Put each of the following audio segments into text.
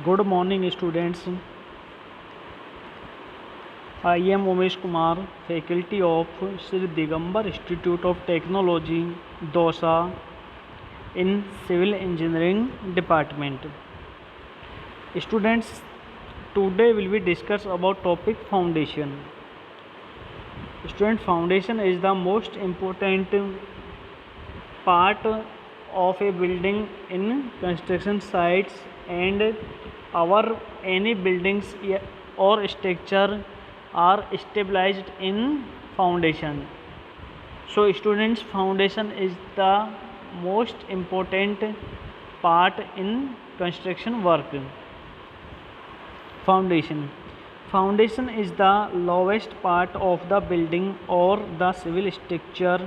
Good morning, students. I am Umesh Kumar, faculty of Sri Digambar Institute of Technology, Dosa, in Civil Engineering Department. Students, today will be discuss about topic foundation. Student, foundation is the most important part of a building in construction sites, and our any buildings or structure are stabilized in foundation. So students, foundation is the most important part in construction work. Foundation is the lowest part of the building or the civil structure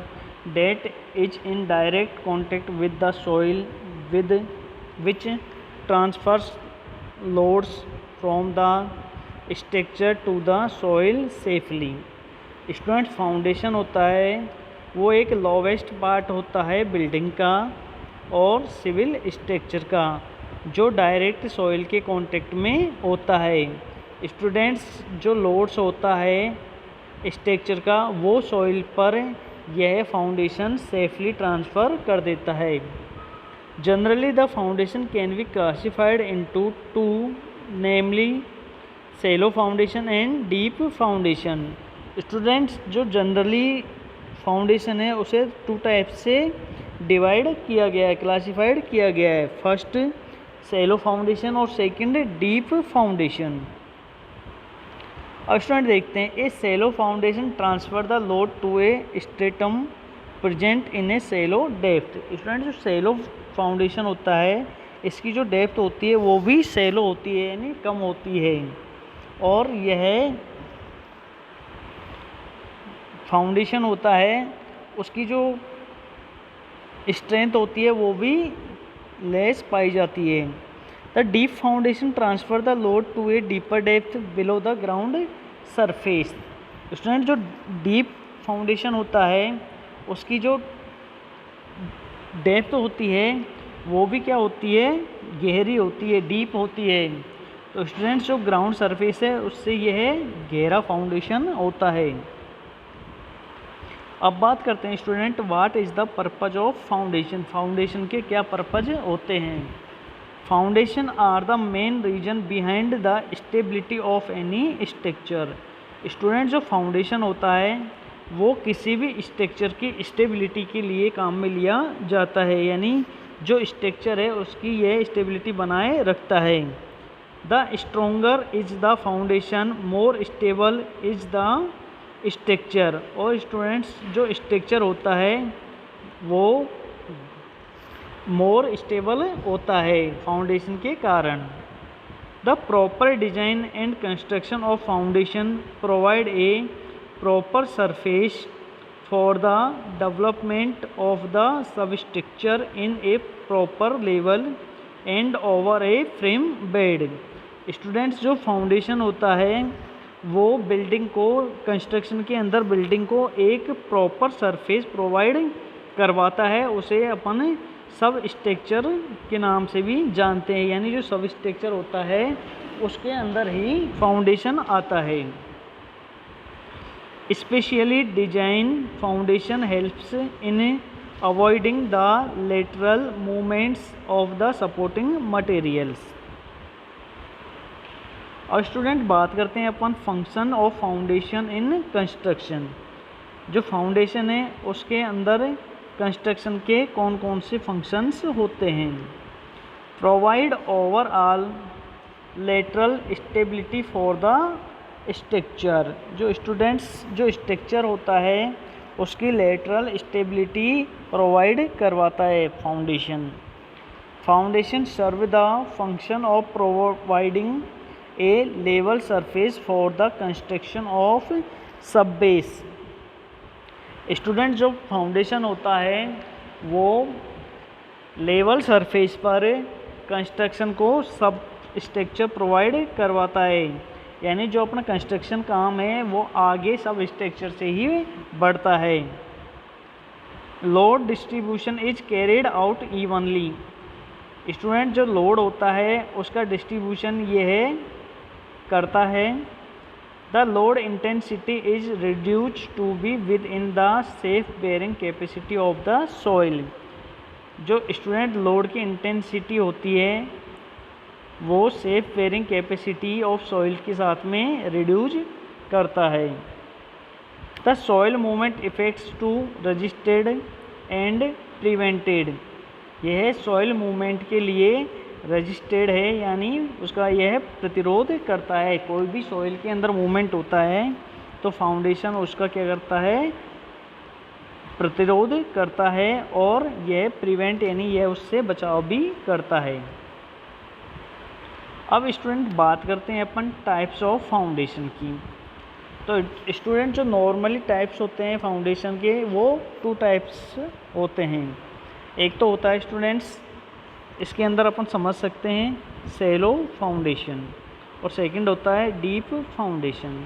that is in direct contact with the soil, with which transfers loads from the structure to the soil safely. Student, foundation होता है वो एक lowest part होता है building का और civil structure का, जो डायरेक्ट सॉइल के कांटेक्ट में होता है. स्टूडेंट्स, जो लोड्स होता है स्ट्रक्चर का वो सॉइल पर यह फाउंडेशन सेफली ट्रांसफ़र कर देता है. Generally the foundation can be classified into two, namely shallow foundation and deep foundation. Students, जो जनरली फाउंडेशन है उसे टू टाइप से डिवाइड किया गया है, क्लासिफाइड किया गया है. फर्स्ट सेलो फाउंडेशन और सेकंड डीप फाउंडेशन. अब स्टूडेंट देखते हैं, a shallow foundation transfer the load to a stratum present in a shallow depth. Student, जो सेलो फाउंडेशन होता है इसकी जो डेप्थ होती है वो भी सेलो होती है, यानी कम होती है, और यह फाउंडेशन होता है उसकी जो स्ट्रेंथ होती है वो भी लेस पाई जाती है. The deep foundation transfer the load to a deeper depth below the ground surface. Student, जो डीप फाउंडेशन होता है उसकी जो डेप्थ होती है वो भी क्या होती है, गहरी होती है, डीप होती है. तो स्टूडेंट्स, जो ग्राउंड सरफेस है उससे यह गहरा फाउंडेशन होता है. अब बात करते हैं student, what is the purpose of foundation. Foundation के क्या पर्पज होते हैं. Foundation are the main reason behind the stability of any structure. Student, जो फाउंडेशन होता है वो किसी भी स्ट्रक्चर की स्टेबिलिटी के लिए काम में लिया जाता है, यानी जो स्ट्रक्चर है उसकी यह स्टेबिलिटी बनाए रखता है. The stronger is the foundation, more stable is the structure. और स्टूडेंट्स, जो स्ट्रक्चर होता है वो मोर स्टेबल होता है फाउंडेशन के कारण. The proper design and construction of foundation provide a proper surface for the development of the substructure in A proper level and over a frame bed. Students, जो foundation होता है वो building को, construction के अंदर building को एक proper surface provide करवाता है. उसे अपन सब स्ट्रक्चर के नाम से भी जानते हैं, यानी जो सब स्ट्रक्चर होता है उसके अंदर ही फाउंडेशन आता है. Specially design foundation helps in avoiding the lateral movements of the supporting materials. और स्टूडेंट, बात करते हैं अपन function of foundation in construction. जो फाउंडेशन है उसके अंदर कंस्ट्रक्शन के कौन कौन से फंक्शंस होते हैं. Provide overall lateral stability for the structure. जो स्टूडेंट्स, जो स्ट्रक्चर होता है उसकी लेटरल स्टेबिलिटी प्रोवाइड करवाता है foundation. Foundation serve the function of providing a level surface for the construction of sub base. Student, जो फाउंडेशन होता है वो लेवल सरफेस पर कंस्ट्रक्शन को सब स्ट्रक्चर प्रोवाइड करवाता है, यानी जो अपना कंस्ट्रक्शन काम है वो आगे सब स्ट्रक्चर से ही बढ़ता है. Load distribution is carried out evenly. Student जो लोड होता है उसका डिस्ट्रीब्यूशन ये है करता है the load intensity is reduce to be within the safe bearing capacity of the soil. जो स्टूडेंट लोड की इंटेंसिटी होती है वो safe bearing capacity of soil के साथ में रिड्यूस करता है। The soil movement effects to resisted and prevented. यह सॉइल मूवमेंट के लिए रजिस्टेड है, यानी उसका यह प्रतिरोध करता है। कोई भी सॉइल के अंदर मूवमेंट होता है तो फाउंडेशन उसका क्या करता है, प्रतिरोध करता है, और यह प्रिवेंट यानी यह उससे बचाव भी करता है। अब स्टूडेंट बात करते हैं अपन टाइप्स ऑफ फाउंडेशन की। तो स्टूडेंट जो नॉर्मली टाइप्स होते हैं फाउंडेशन के वो 2 टाइप्स होते हैं। एक तो होता है स्टूडेंट्स, इसके अंदर अपन समझ सकते हैं सैलो फाउंडेशन, और सेकंड होता है डीप फाउंडेशन।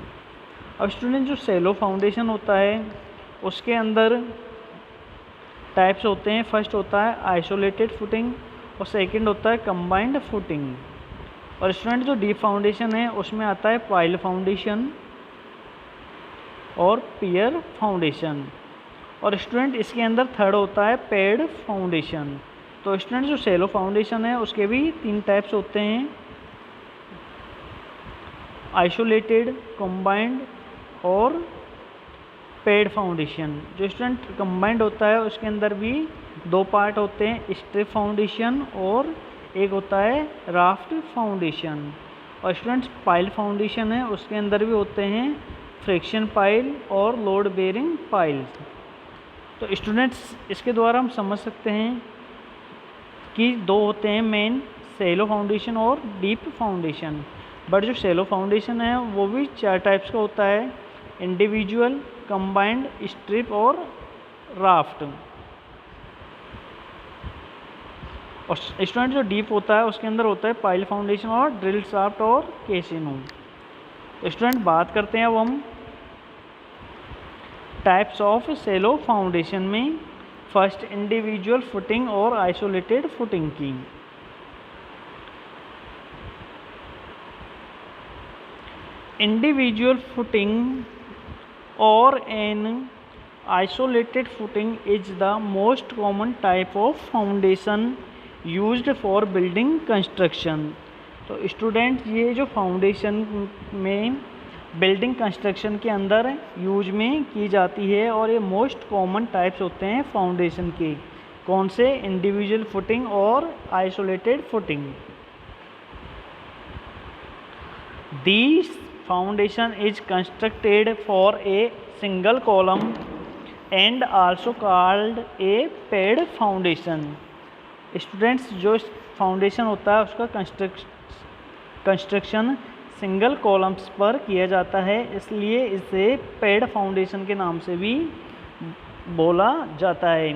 अब स्टूडेंट जो सैलो फाउंडेशन होता है उसके अंदर टाइप्स होते हैं। फर्स्ट होता है आइसोलेटेड फुटिंग और सेकंड होता है कंबाइंड फुटिंग। और स्टूडेंट जो डीप फाउंडेशन है उसमें आता है पाइल फाउंडेशन और पियर फाउंडेशन। और स्टूडेंट इसके अंदर थर्ड होता है पेड फाउंडेशन। तो स्टूडेंट जो सैलो फाउंडेशन है उसके भी 3 टाइप्स होते हैं, आइसोलेटेड, कंबाइंड और पेड फाउंडेशन। जो स्टूडेंट कंबाइंड होता है उसके अंदर भी 2 पार्ट होते हैं, स्ट्रिप फाउंडेशन और एक होता है राफ्ट फाउंडेशन। और स्टूडेंट्स पाइल फाउंडेशन है उसके अंदर भी होते हैं फ्रिक्शन पाइल और लोड बेयरिंग पाइल्स। तो स्टूडेंट्स इसके द्वारा हम समझ सकते हैं कि 2 होते हैं मेन, सैलो फाउंडेशन और डीप फाउंडेशन। बट जो सैलो फाउंडेशन है वो भी 4 टाइप्स का होता है, इंडिविजुअल, कंबाइंड, स्ट्रिप और राफ्ट। और स्टूडेंट जो डीप होता है उसके अंदर होता है पाइल फाउंडेशन और ड्रिल शाफ्ट और केसिनो। तो स्टूडेंट बात करते हैं अब हम टाइप्स ऑफ सैलो फाउंडेशन में फर्स्ट इंडिविजुअल फुटिंग और आइसोलेटेड फुटिंग की। इंडिविजुअल फुटिंग और N isolated footing is the most common type of foundation used for building construction। तो स्टूडेंट ये जो फाउंडेशन में बिल्डिंग कंस्ट्रक्शन के अंदर यूज में की जाती है और ये मोस्ट कॉमन टाइप्स होते हैं फाउंडेशन के। कौन से? इंडिविजुअल फुटिंग और isolated footing. This foundation is constructed for a single column and also called a paid foundation. Students जो फाउंडेशन होता है उसका कंस्ट्रक्शन सिंगल कॉलम्स पर किया जाता है, इसलिए इसे पेड फाउंडेशन के नाम से भी बोला जाता है।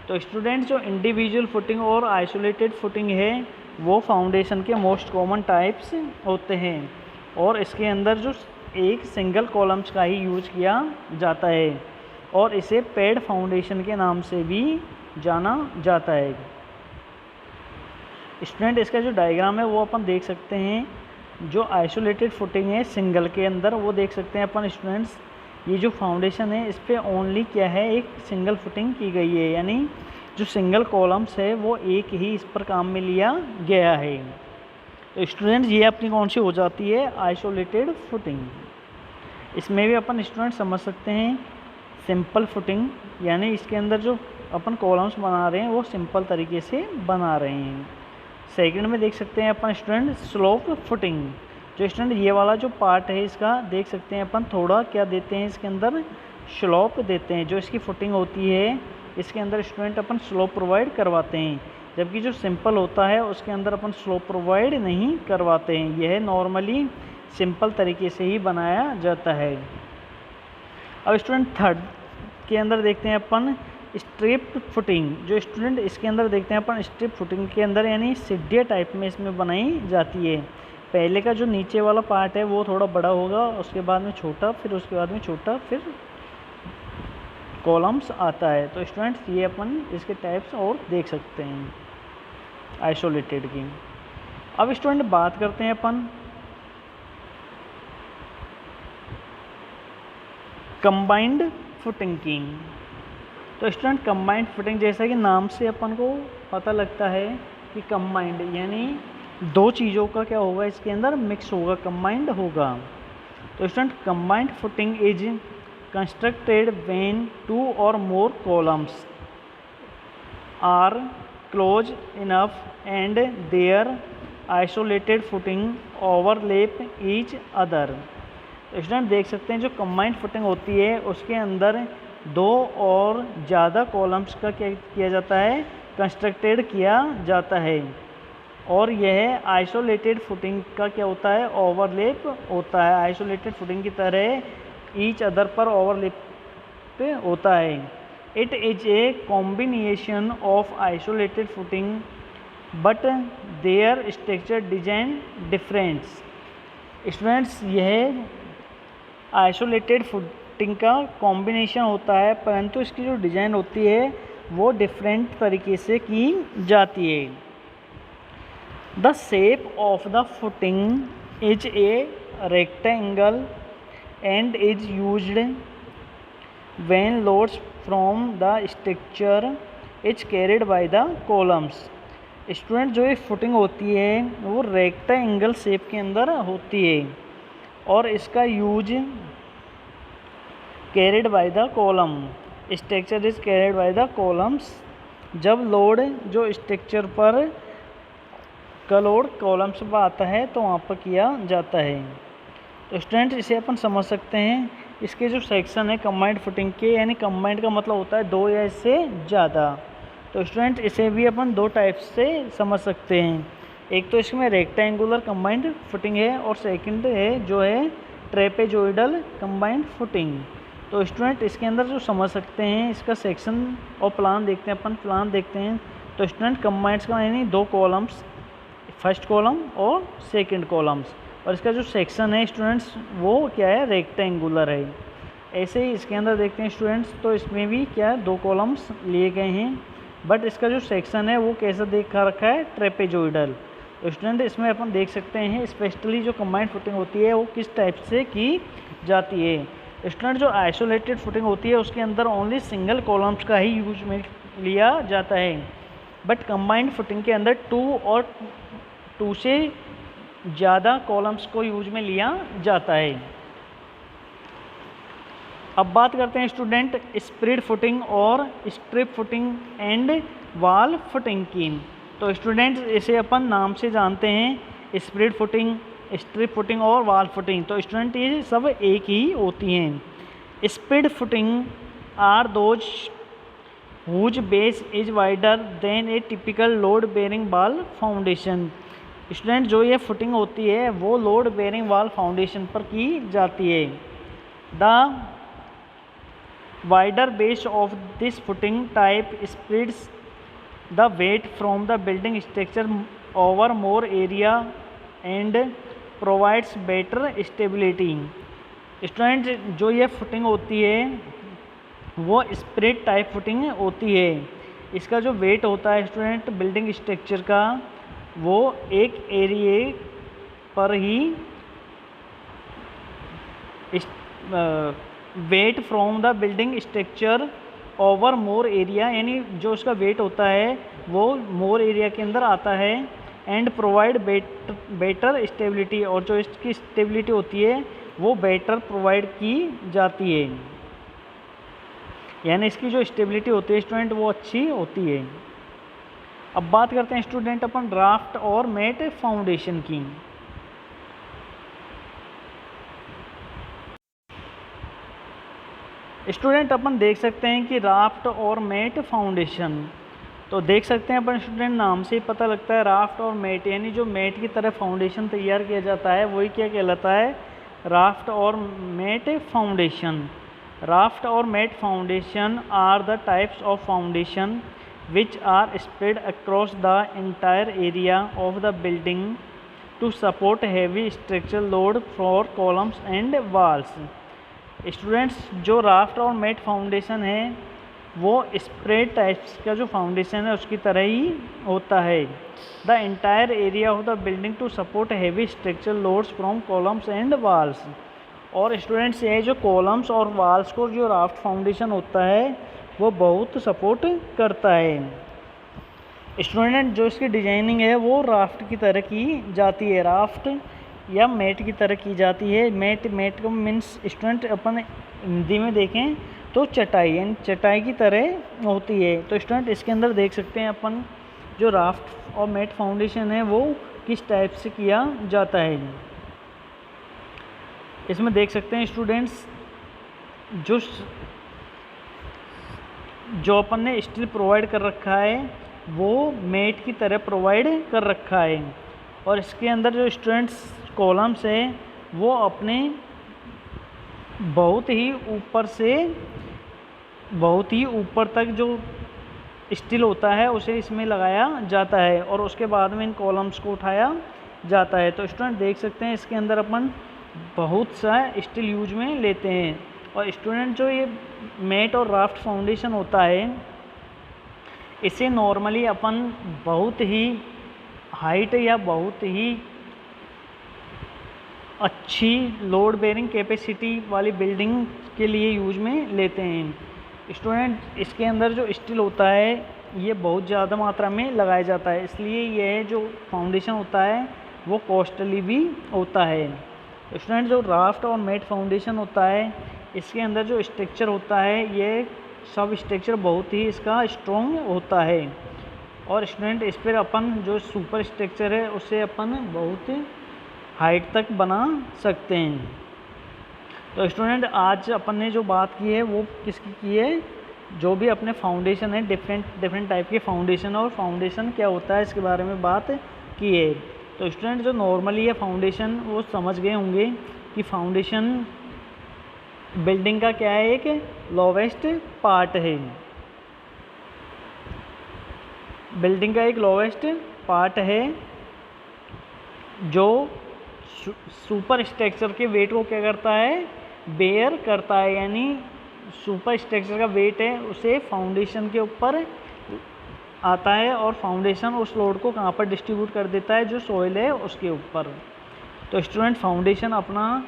तो स्टूडेंट्स जो इंडिविजुअल फुटिंग और आइसोलेटेड फुटिंग है वो फाउंडेशन के मोस्ट कॉमन टाइप्स होते हैं और इसके अंदर जो एक सिंगल कॉलम्स का ही यूज किया जाता है और इसे पेड फाउंडेशन के नाम से भी जाना जाता है। स्टूडेंट इसका जो डायग्राम है वो अपन देख सकते हैं। जो आइसोलेटेड फुटिंग है सिंगल के अंदर वो देख सकते हैं अपन स्टूडेंट्स। ये जो फाउंडेशन है इस पर ओनली क्या है, एक सिंगल फुटिंग की गई है, यानी जो सिंगल कॉलम्स है वो एक ही इस पर काम में लिया गया है। तो स्टूडेंट्स ये अपनी कौन सी हो जाती है, आइसोलेटेड फुटिंग। इसमें भी अपन स्टूडेंट समझ सकते हैं सिंपल फुटिंग, यानी इसके अंदर जो अपन कॉलम्स बना रहे हैं वो सिंपल तरीके से बना रहे हैं। सेकंड में देख सकते हैं अपन स्टूडेंट स्लोप फुटिंग। जो स्टूडेंट ये वाला जो पार्ट है इसका देख सकते हैं अपन थोड़ा क्या देते हैं, इसके अंदर स्लोप देते हैं। जो इसकी फुटिंग होती है इसके अंदर स्टूडेंट अपन स्लोप प्रोवाइड करवाते हैं, जबकि जो सिंपल होता है उसके अंदर अपन स्लोप प्रोवाइड नहीं करवाते हैं। यह नॉर्मली सिंपल तरीके से ही बनाया जाता है। अब स्टूडेंट थर्ड के अंदर देखते हैं अपन स्ट्रिप फुटिंग। जो स्टूडेंट इसके अंदर देखते हैं अपन स्ट्रिप फुटिंग के अंदर यानी सीढ़िया टाइप में इसमें बनाई जाती है। पहले का जो नीचे वाला पार्ट है वो थोड़ा बड़ा होगा, उसके बाद में छोटा, फिर उसके बाद में छोटा, फिर कॉलम्स आता है। तो स्टूडेंट्स ये अपन इसके टाइप्स और देख सकते हैं। आइसोलेटेड की। अब स्टूडेंट बात करते हैं अपन कंबाइंड फुटिंग की। तो स्टूडेंट कंबाइंड फुटिंग, जैसा कि नाम से अपन को पता लगता है कि कंबाइंड यानी दो चीज़ों का क्या होगा, इसके अंदर मिक्स होगा, कंबाइंड होगा। तो student combined footing is constructed when two और more columns are close enough and their isolated footing overlap each other. तो स्टूडेंट देख सकते हैं जो कंबाइंड फुटिंग होती है उसके अंदर दो और ज़्यादा कॉलम्स का क्या किया जाता है, कंस्ट्रक्टेड किया जाता है, और यह आइसोलेटेड फुटिंग का क्या होता है, ओवरलैप होता है। आइसोलेटेड फुटिंग की तरह ईच अदर पर ओवरलैप होता है। It is a combination of isolated footing but there structure design difference. Students यह आइसोलेटेड फुटिंग का कॉम्बिनेशन होता है, परंतु इसकी जो डिज़ाइन होती है वो डिफरेंट तरीके से की जाती है। The shape of the footing is a rectangle and is used when loads from the structure is carried by the columns. Student जो ये फुटिंग होती है वो रेक्टेंगल शेप के अंदर होती है और इसका use carried by the column, structure is carried by the columns. जब लोड जो स्ट्रक्चर पर का लोड कॉलम्स पर आता है तो वहाँ पर किया जाता है। तो स्टूडेंट इसे अपन समझ सकते हैं, इसके जो सेक्शन है कंबाइंड फुटिंग के, यानी कंबाइंड का मतलब होता है दो या इससे ज़्यादा। तो स्टूडेंट इसे भी अपन दो टाइप से समझ सकते हैं, एक तो इसमें रेक्टेंगुलर कंबाइंड फुटिंग है और सेकंड है जो है ट्रेपेजोइडल कंबाइंड फुटिंग। तो स्टूडेंट इसके अंदर जो समझ सकते हैं इसका सेक्शन और प्लान देखते हैं, अपन प्लान देखते हैं। तो स्टूडेंट कंबाइंड्स का यानी दो कॉलम्स, फर्स्ट कॉलम और सेकंड कॉलम्स, और इसका जो सेक्शन है स्टूडेंट्स वो क्या है, रेक्टेंगुलर है। ऐसे ही इसके अंदर देखते हैं स्टूडेंट्स, तो इसमें भी क्या है, दो कॉलम्स लिए गए हैं, बट इसका जो सेक्शन है वो कैसा देखा रखा है, ट्रेपेजोइडल। तो स्टूडेंट इसमें अपन देख सकते हैं स्पेशली जो कंबाइंड फुटिंग होती है वो किस टाइप से की जाती है। स्टूडेंट जो आइसोलेटेड फुटिंग होती है उसके अंदर ओनली सिंगल कॉलम्स का ही यूज में लिया जाता है, बट कंबाइंड फुटिंग के अंदर टू से ज़्यादा कॉलम्स को यूज में लिया जाता है। अब बात करते हैं स्टूडेंट स्प्रेड फुटिंग और strip footing and wall footing की। तो स्टूडेंट्स इसे अपन नाम से जानते हैं, स्प्रेड फुटिंग, स्ट्रिप फुटिंग और वॉल फुटिंग। तो स्टूडेंट ये सब एक ही होती हैं। Spread footing are those whose base is wider than a typical load bearing wall foundation. Student जो ये फुटिंग होती है वो लोड बेयरिंग वॉल फाउंडेशन पर की जाती है। The wider base of this footing type spreads the weight from the building structure over more area and provides better stability। Student जो ये फुटिंग होती है वो स्प्रेड टाइप फुटिंग होती है। इसका जो वेट होता है स्टूडेंट बिल्डिंग स्ट्रक्चर का वो एक एरिए पर ही weight from the building structure over more area, यानी जो उसका वेट होता है वो मोर एरिया के अंदर आता है, एंड प्रोवाइड बेटर स्टेबिलिटी, और जो इसकी स्टेबिलिटी होती है वो बेटर प्रोवाइड की जाती है, यानी इसकी जो स्टेबिलिटी होती है स्टूडेंट वो अच्छी होती है। अब बात करते हैं स्टूडेंट अपन राफ्ट और मैट फाउंडेशन की। स्टूडेंट अपन देख सकते हैं कि राफ्ट और मैट फाउंडेशन, तो देख सकते हैं अपन स्टूडेंट नाम से ही पता लगता है राफ्ट और मैट, यानी जो मैट की तरह फाउंडेशन तैयार किया जाता है वही क्या कहलाता है, राफ्ट और मैट फाउंडेशन। राफ्ट और mat foundation are the types of foundation which are spread across the entire area of the building to support heavy structural load for columns and walls. Students जो raft और mat foundation है वो spread types का जो foundation है उसकी तरह ही होता है। The entire area of the building to support heavy structural loads from columns and walls. और स्टूडेंट्स ये जो कॉलम्स और वाल्स को जो राफ्ट फाउंडेशन होता है वो बहुत सपोर्ट करता है। स्टूडेंट जो इसकी डिजाइनिंग है वो राफ्ट की तरह की जाती है, राफ्ट या मैट की तरह की जाती है। मैट को मीन्स स्टूडेंट अपन हिंदी में देखें तो चटाई, यानी चटाई की तरह होती है। तो स्टूडेंट इसके अंदर देख सकते हैं अपन जो राफ्ट और मैट फाउंडेशन है वो किस टाइप से किया जाता है। इसमें देख सकते हैं स्टूडेंट्स जो अपन ने स्टील प्रोवाइड कर रखा है वो मैट की तरह प्रोवाइड कर रखा है। और इसके अंदर जो स्टूडेंट्स कॉलम्स है वो अपने बहुत ही ऊपर तक जो स्टील होता है उसे इसमें लगाया जाता है और उसके बाद में इन कॉलम्स को उठाया जाता है। तो स्टूडेंट देख सकते हैं इसके अंदर अपन बहुत सा स्टील यूज में लेते हैं। और स्टूडेंट जो ये मैट और राफ्ट फाउंडेशन होता है इसे नॉर्मली अपन बहुत ही हाइट या बहुत ही अच्छी लोड बेयरिंग कैपेसिटी वाली बिल्डिंग के लिए यूज में लेते हैं। स्टूडेंट इसके अंदर जो स्टील होता है ये बहुत ज़्यादा मात्रा में लगाया जाता है, इसलिए यह जो फाउंडेशन होता है वो कॉस्टली भी होता है। स्टूडेंट जो राफ्ट और मैट फाउंडेशन होता है इसके अंदर जो स्ट्रक्चर होता है ये सब स्ट्रक्चर बहुत ही इसका स्ट्रॉन्ग होता है। और स्टूडेंट इस पर अपन जो सुपर स्ट्रक्चर है उसे अपन बहुत हाइट तक बना सकते हैं। तो स्टूडेंट आज अपन ने जो बात की है वो किसकी की है, जो भी अपने फाउंडेशन है डिफरेंट टाइप के फाउंडेशन और फाउंडेशन क्या होता है इसके बारे में बात की है। तो स्टूडेंट जो नॉर्मली है फाउंडेशन वो समझ गए होंगे कि फाउंडेशन बिल्डिंग का क्या है, एक लोवेस्ट पार्ट है। बिल्डिंग का एक लोवेस्ट पार्ट है जो सुपर स्ट्रक्चर के वेट को क्या करता है, बेयर करता है। यानी सुपर स्ट्रक्चर का वेट है उसे फाउंडेशन के ऊपर आता है और फाउंडेशन उस लोड को कहाँ पर डिस्ट्रीब्यूट कर देता है, जो सॉइल है उसके ऊपर। तो स्टूडेंट फाउंडेशन अपना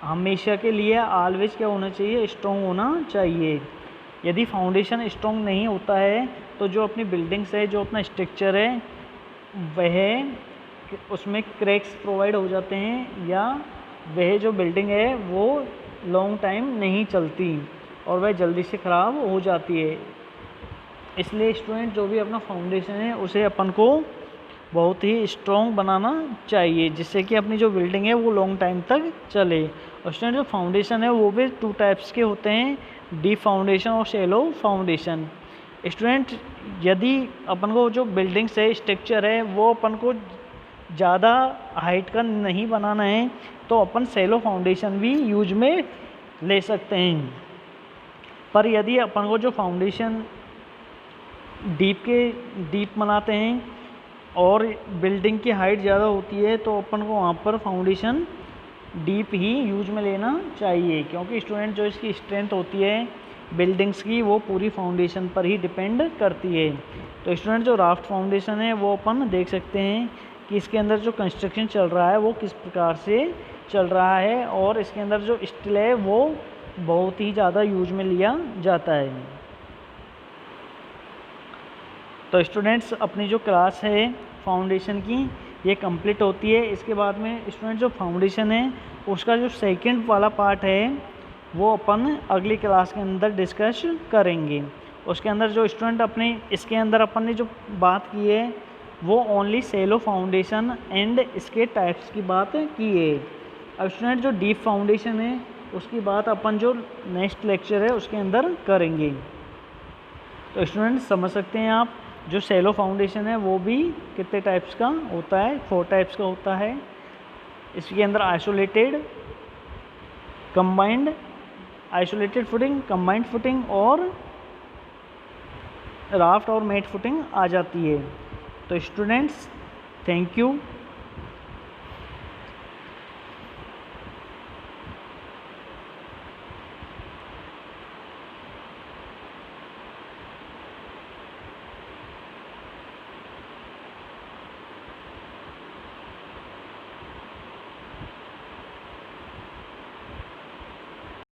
हमेशा के लिए ऑलवेज क्या होना चाहिए, स्ट्रॉन्ग होना चाहिए। यदि फाउंडेशन स्ट्रॉन्ग नहीं होता है तो जो अपनी बिल्डिंग्स है, जो अपना स्ट्रक्चर है वह उसमें क्रैक्स प्रोवाइड हो जाते हैं या वह जो बिल्डिंग है वो लॉन्ग टाइम नहीं चलती और वह जल्दी से ख़राब हो जाती है। इसलिए स्टूडेंट जो भी अपना फाउंडेशन है उसे अपन को बहुत ही स्ट्रॉन्ग बनाना चाहिए जिससे कि अपनी जो बिल्डिंग है वो लॉन्ग टाइम तक चले। और स्टूडेंट जो फाउंडेशन है वो भी 2 टाइप्स के होते हैं, डीप फाउंडेशन और शैलो फाउंडेशन। स्टूडेंट यदि अपन को जो बिल्डिंग्स है, स्ट्रक्चर है वो अपन को ज़्यादा हाइट का नहीं बनाना है तो अपन शैलो फाउंडेशन भी यूज में ले सकते हैं। पर यदि अपन को जो फाउंडेशन डीप बनाते हैं और बिल्डिंग की हाइट ज़्यादा होती है तो अपन को वहाँ पर फाउंडेशन डीप ही यूज में लेना चाहिए, क्योंकि स्टूडेंट जो इसकी स्ट्रेंथ होती है बिल्डिंग्स की वो पूरी फाउंडेशन पर ही डिपेंड करती है। तो स्टूडेंट जो राफ्ट फाउंडेशन है वो अपन देख सकते हैं कि इसके अंदर जो कंस्ट्रक्शन चल रहा है वो किस प्रकार से चल रहा है और इसके अंदर जो स्टील है वो बहुत ही ज़्यादा यूज में लिया जाता है। तो स्टूडेंट्स अपनी जो क्लास है फाउंडेशन की ये कंप्लीट होती है। इसके बाद में स्टूडेंट जो फाउंडेशन है उसका जो सेकंड वाला पार्ट है वो अपन अगली क्लास के अंदर डिस्कस करेंगे। उसके अंदर जो स्टूडेंट अपने इसके अंदर अपन ने जो बात की है वो ओनली शैलो फाउंडेशन एंड इसके टाइप्स की बात की है। अब स्टूडेंट जो डीप फाउंडेशन है उसकी बात अपन जो नेक्स्ट लेक्चर है उसके अंदर करेंगे। तो स्टूडेंट समझ सकते हैं आप जो शैलो फाउंडेशन है वो भी कितने टाइप्स का होता है, 4 टाइप्स का होता है। इसके अंदर आइसोलेटेड फुटिंग, कंबाइंड फुटिंग और राफ्ट और मैट फुटिंग आ जाती है। तो स्टूडेंट्स थैंक यू।